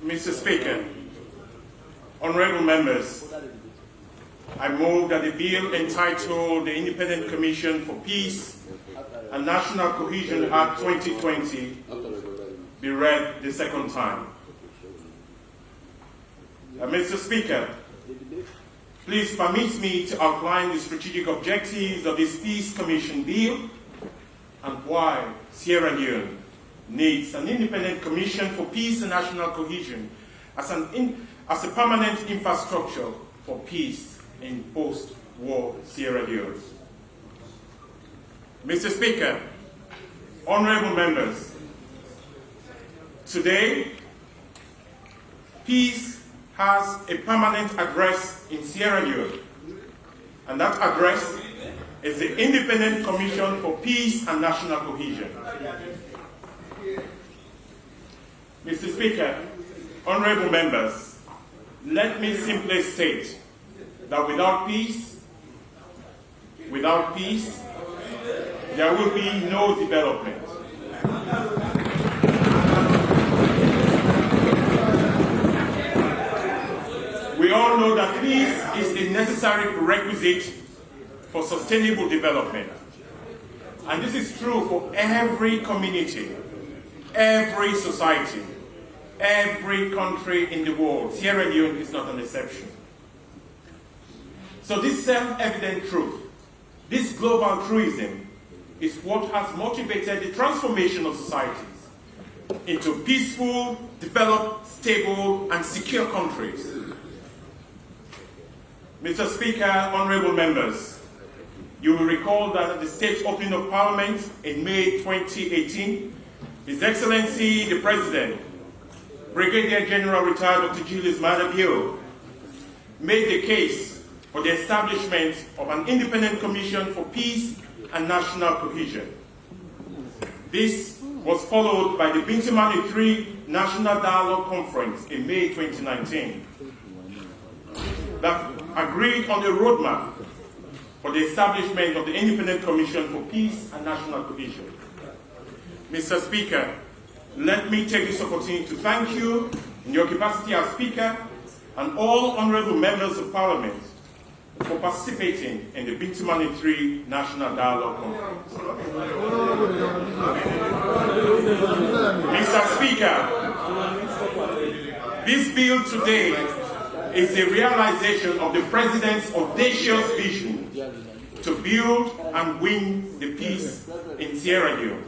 Mr. Speaker, honorable members, I move that the bill entitled the Independent Commission for Peace and National Cohesion Act 2020 be read the second time. Mr. Speaker, please permit me to outline the strategic objectives of this Peace Commission bill and why Sierra Leone needs an independent commission for peace and national cohesion as a permanent infrastructure for peace in post-war Sierra Leone. Mr. Speaker, honorable members, today, peace has a permanent address in Sierra Leone, and that address is the Independent Commission for Peace and National Cohesion. Mr. Speaker, honorable members, let me simply state that without peace, there will be no development. We all know that peace is a necessary prerequisite for sustainable development. And this is true for every community, every society, every country in the world. Sierra Leone is not an exception. So this self-evident truth, this global truism, is what has motivated the transformation of societies into peaceful, developed, stable, and secure countries. Mr. Speaker, honorable members, you will recall that at the state opening of Parliament in May 2018, His Excellency the President, Brigadier General Retired Dr. Julius Maada Bio, made the case for the establishment of an independent commission for peace and national cohesion. This was followed by the Bintimani III National Dialogue Conference in May 2019 that agreed on a roadmap for the establishment of the Independent Commission for Peace and National Cohesion. Mr. Speaker, let me take this opportunity to thank you in your capacity as Speaker and all honorable members of Parliament for participating in the Bintimani III National Dialogue Conference. Mr. Speaker, this bill today is the realization of the President's audacious vision to build and win the peace in Sierra Leone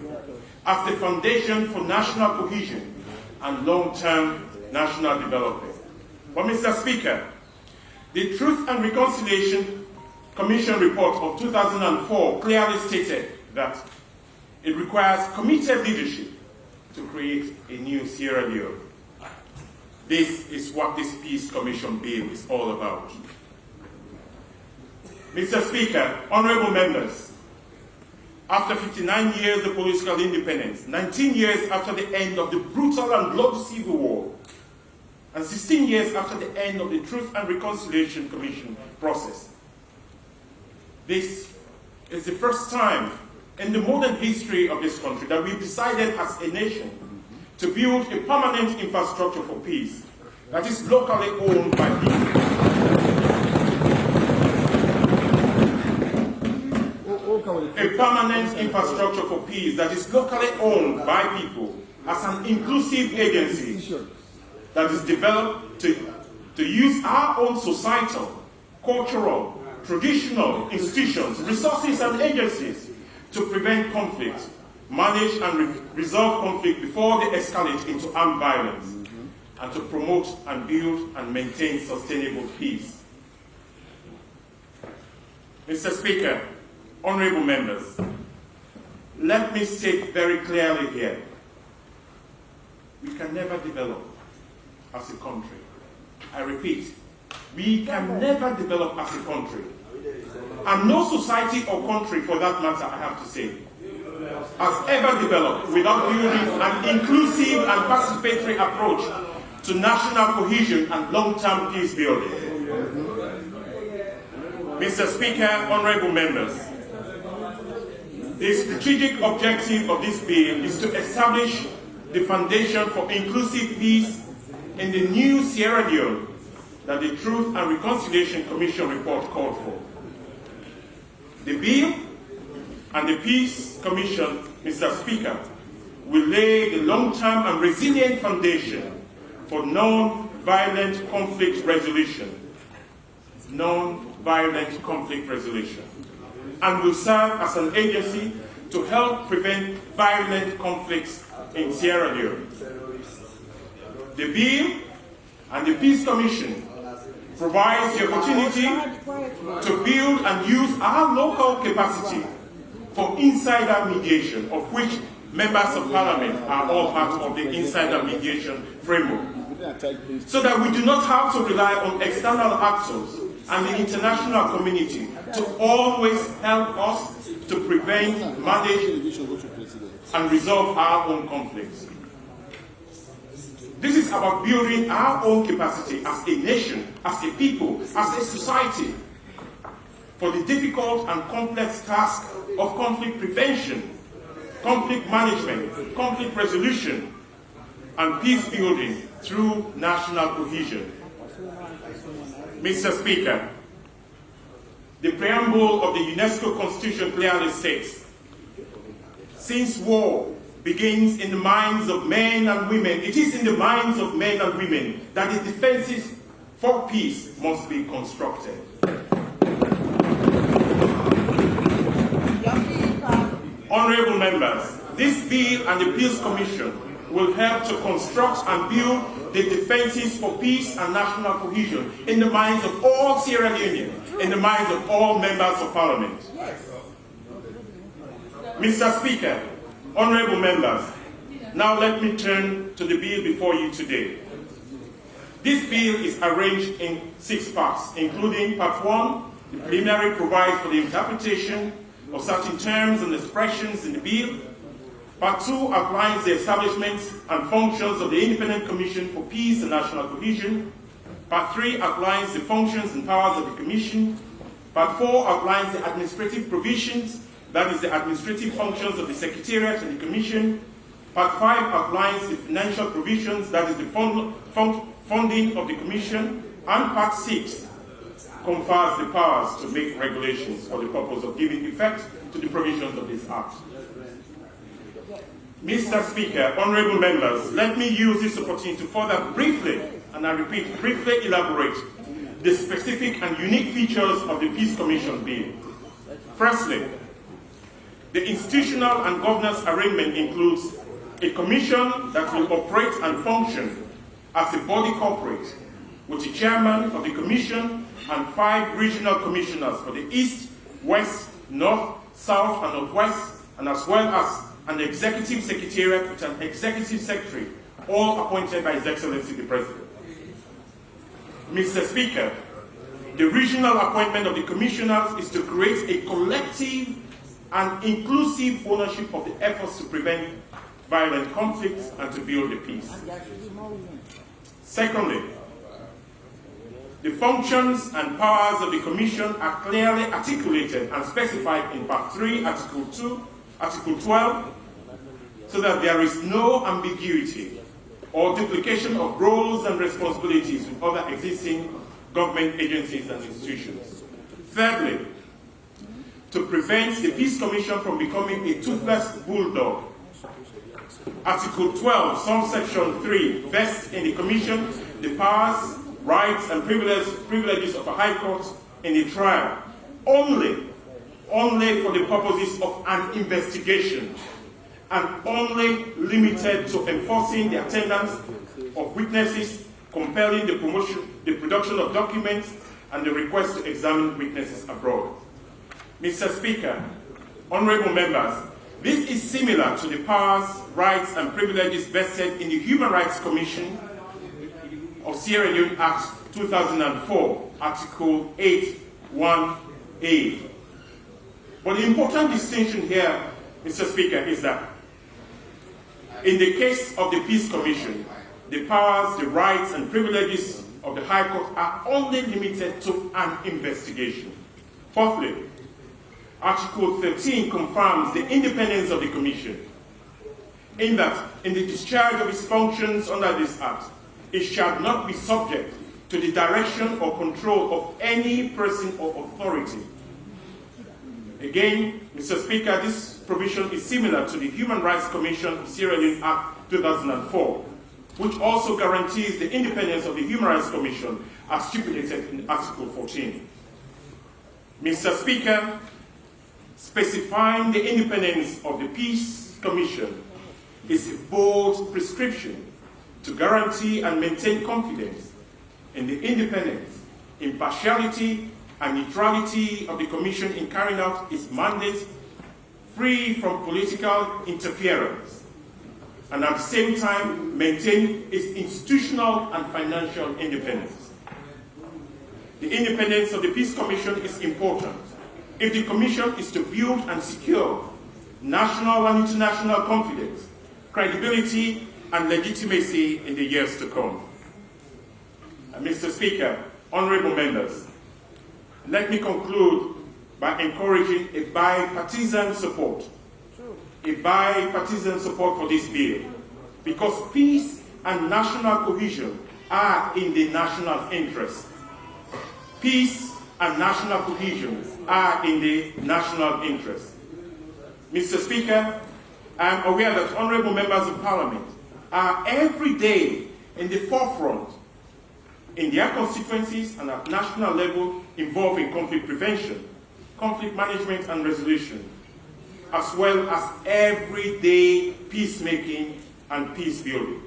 as the foundation for national cohesion and long-term national development. But Mr. Speaker, the Truth and Reconciliation Commission report of 2004 clearly stated that it requires committed leadership to create a new Sierra Leone. This is what this Peace Commission bill is all about. Mr. Speaker, honorable members, after 59 years of political independence, 19 years after the end of the brutal and bloody civil war, and 16 years after the end of the Truth and Reconciliation Commission process, this is the first time in the modern history of this country that we've decided as a nation to build a permanent infrastructure for peace that is locally owned by people. A permanent infrastructure for peace that is locally owned by people as an inclusive agency that is developed to use our own societal, cultural, traditional institutions, resources, and agencies to prevent conflict, manage and resolve conflict before they escalate into armed violence, and to promote and build and maintain sustainable peace. Mr. Speaker, honorable members, let me state very clearly here, we can never develop as a country. I repeat, we can never develop as a country. And no society or country, for that matter, I have to say, has ever developed without building an inclusive and participatory approach to national cohesion and long-term peace building. Mr. Speaker, honorable members, the strategic objective of this bill is to establish the foundation for inclusive peace in the new Sierra Leone that the Truth and Reconciliation Commission report called for. The bill and the Peace Commission, Mr. Speaker, will lay the long-term and resilient foundation for non-violent conflict resolution, and will serve as an agency to help prevent violent conflicts in Sierra Leone. The bill and the Peace Commission provides the opportunity to build and use our local capacity for insider mediation, of which members of parliament are all part of the insider mediation framework, so that we do not have to rely on external actors and the international community to always help us to prevent, manage, and resolve our own conflicts. This is about building our own capacity as a nation, as a people, as a society, for the difficult and complex task of conflict prevention, conflict management, conflict resolution, and peace building through national cohesion. Mr. Speaker, the preamble of the UNESCO Constitution clearly states, since war begins in the minds of men and women, it is in the minds of men and women that the defenses for peace must be constructed. Honorable members, this bill and the Peace Commission will help to construct and build the defenses for peace and national cohesion in the minds of all Sierra Leoneans, in the minds of all members of parliament. Yes. Mr. Speaker, honorable members, now let me turn to the bill before you today. This bill is arranged in 6 parts, including Part 1, the preliminary provides for the interpretation of certain terms and expressions in the bill. Part 2 outlines the establishment and functions of the Independent Commission for Peace and National Cohesion. Part 3 outlines the functions and powers of the Commission. Part 4 outlines the administrative provisions, that is the administrative functions of the Secretariat and the Commission. Part 5 outlines the financial provisions, that is the funding of the Commission. And Part 6 confers the powers to make regulations for the purpose of giving effect to the provisions of this Act. Mr. Speaker, honorable members, let me use this opportunity to further briefly, and I repeat, briefly elaborate the specific and unique features of the Peace Commission Bill. Firstly, the institutional and governance arrangement includes a commission that will operate and function as a body corporate, with the chairman of the commission and 5 regional commissioners for the East, West, North, South, and Northwest, and as well as an executive secretariat with an executive secretary, all appointed by His Excellency the President. Mr. Speaker, the regional appointment of the commissioners is to create a collective and inclusive ownership of the efforts to prevent violent conflicts and to build the peace. Secondly, the functions and powers of the Commission are clearly articulated and specified in Part 3, Article 2, Article 12, so that there is no ambiguity or duplication of roles and responsibilities with other existing government agencies and institutions. Thirdly, to prevent the Peace Commission from becoming a toothless bulldog, Article 12, subsection 3, vests in the Commission the powers, rights, and privileges of a High Court in a trial, only for the purposes of an investigation, and only limited to enforcing the attendance of witnesses, compelling the production of documents, and the request to examine witnesses abroad. Mr. Speaker, honorable members, this is similar to the powers, rights, and privileges vested in the Human Rights Commission of Sierra Leone Act 2004, Article 8(1)(a). But the important distinction here, Mr. Speaker, is that in the case of the Peace Commission, the powers, the rights, and privileges of the High Court are only limited to an investigation. Fourthly, Article 13 confirms the independence of the Commission, in that, in the discharge of its functions under this Act, it shall not be subject to the direction or control of any person or authority. Again, Mr. Speaker, this provision is similar to the Human Rights Commission of Sierra Leone Act 2004, which also guarantees the independence of the Human Rights Commission as stipulated in Article 14. Mr. Speaker, specifying the independence of the Peace Commission is a bold prescription to guarantee and maintain confidence in the independence, impartiality, and neutrality of the Commission in carrying out its mandate, free from political interference, and at the same time maintain its institutional and financial independence. The independence of the Peace Commission is important if the Commission is to build and secure national and international confidence, credibility, and legitimacy in the years to come. Mr. Speaker, honorable members, let me conclude by encouraging a bipartisan support for this bill, because peace and national cohesion are in the national interest. Peace and national cohesion are in the national interest. Mr. Speaker, I am aware that honorable members of Parliament are every day in the forefront in their constituencies and at national level involved in conflict prevention, conflict management and resolution, as well as everyday peacemaking and peace building.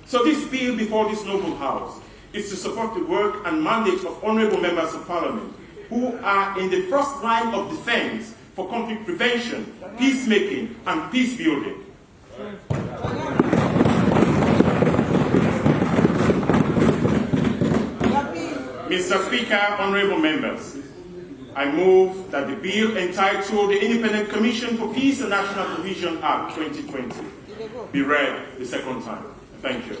So this bill before this noble House is to support the work and mandate of honorable members of Parliament who are in the first line of defense for conflict prevention, peacemaking and peace building. Mr. Speaker, honorable members, I move that the bill entitled the Independent Commission for Peace and National Cohesion Act 2020 be read the second time. Thank you.